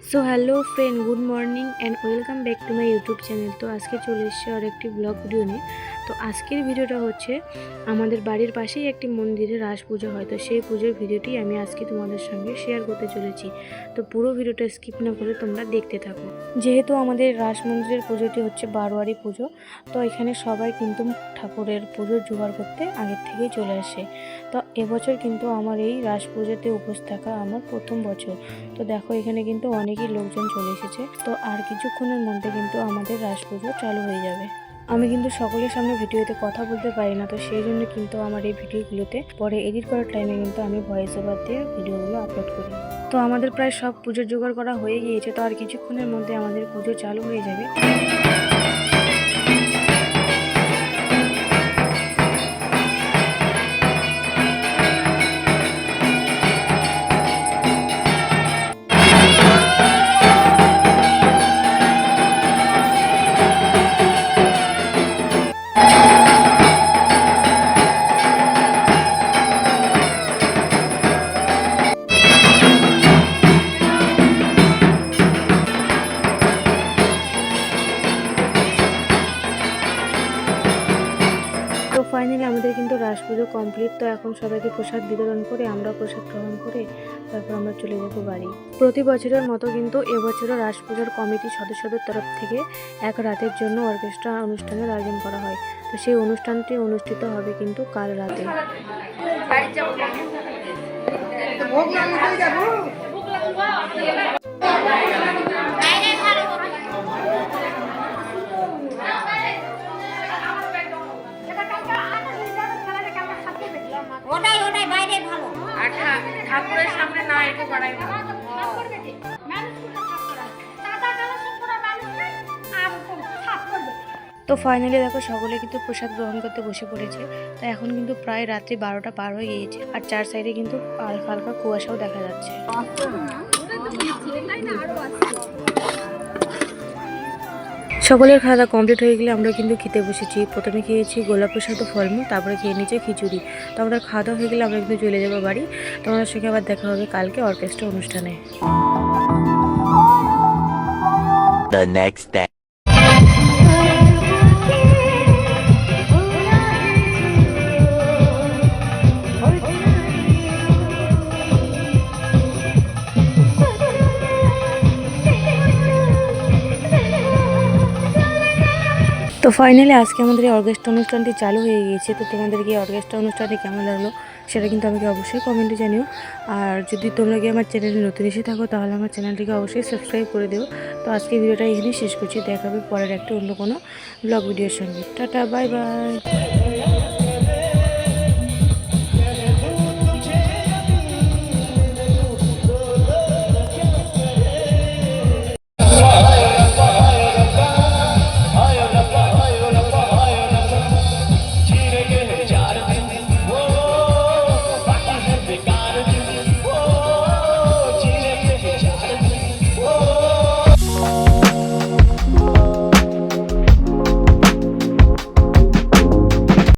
So hello friend, good morning and welcome back to my YouTube channel. তো আজকে চলে এসেছে আর একটি ব্লগ ভিডিও নিয়ে। তো আজকের ভিডিওটা হচ্ছে আমাদের বাড়ির পাশেই একটি মন্দিরে রাস পুজো হয়। তো সেই পুজোর ভিডিওটি আমি আজকে তোমাদের সঙ্গে শেয়ার করতে চলেছি। তো পুরো ভিডিওটা স্কিপ না করে তোমরা দেখতে থাকো। যেহেতু আমাদের রাস মন্দিরের পুজোটি হচ্ছে বারোয়ারি পুজো, তো এখানে সবাই কিন্তু ঠাকুরের পুজোর জোগাড় করতে আগের থেকেই চলে আসে। তো এবছর কিন্তু আমার এই রাস পুজোতে উপস্থিত থাকা আমার প্রথম বছর। তো দেখো এখানে কিন্তু অনেকই লোকজন চলে এসেছে। তো আর কিছুক্ষণের মধ্যে কিন্তু আমাদের রাস পুজো চালু হয়ে যাবে। আমি কিন্তু সকলের সামনে ভিডিওতে কথা বলতে পারি না, তো সেই জন্য কিন্তু আমার এই ভিডিওগুলোতে পরে এডিট করার টাইমে কিন্তু আমি ভয়েস ওভার দিয়ে ভিডিওগুলো আপলোড করি। তো আমাদের প্রায় সব পুজোর জোগাড় করা হয়ে গিয়েছে। তো আর কিছুক্ষণের মধ্যে আমাদের পুজো চালু হয়ে যাবে। তো ফাইনালি আমাদের কিন্তু রাস পুজো কমপ্লিট। তো এখন সবাইকে প্রসাদ বিতরণ করে আমরা প্রসাদ গ্রহণ করে তারপর আমরা চলে যাব বাড়ি। প্রতি বছরের মতো কিন্তু এবছরও রাস পুজোর কমিটির সদস্যদের তরফ থেকে এক রাতের জন্য অর্কেস্ট্রা অনুষ্ঠানের আয়োজন করা হয়। তো সেই অনুষ্ঠানটি অনুষ্ঠিত হবে কিন্তু কাল রাতে। ওটাই বাইরে ভালো আর ঠাকুরের সামনে না একটু বাড়াই ভালো। তো ফাইনালি দেখো সকলে কিন্তু প্রসাদ গ্রহণ করতে বসে পড়েছে। তো এখন কিন্তু প্রায় রাত্রি 12টা পার হয়ে গিয়েছে আর চার সাইডে কিন্তু হালকা হালকা কুয়াশাও দেখা যাচ্ছে। সকলের খাওয়া দাওয়া কমপ্লিট হয়ে গেলে আমরা কিন্তু খেতে বসেছি। প্রথমে খেয়েছি গোলাপ প্রসাদ ও ফলমূল, তারপরে খেয়ে নিয়েছি খিচুড়ি। তো আমরা খাওয়া দাওয়া হয়ে গেলে আমরা কিন্তু চলে যাবো বাড়ি। তোমাদের সঙ্গে আবার দেখা হবে কালকে অর্কেস্ট্রা অনুষ্ঠানে। The next day. তো ফাইনালি আজকে আমাদের এই অর্কেস্ট্রা অনুষ্ঠানটি চালু হয়ে গিয়েছে। তো তোমাদেরকে এই অর্কেস্ট্রা অনুষ্ঠানটি কেমন লাগলো সেটা কিন্তু আমাকে অবশ্যই কমেন্টে জানিও। আর যদি তোমরা কি আমার চ্যানেলে নতুন এসে থাকো তাহলে আমার চ্যানেলটিকে অবশ্যই সাবস্ক্রাইব করে দিও। তো আজকে ভিডিওটা এখানেই শেষ করছি। দেখা হবে পরের একটা অন্য কোনো ব্লগ ভিডিওর সঙ্গে। Tata, bye bye.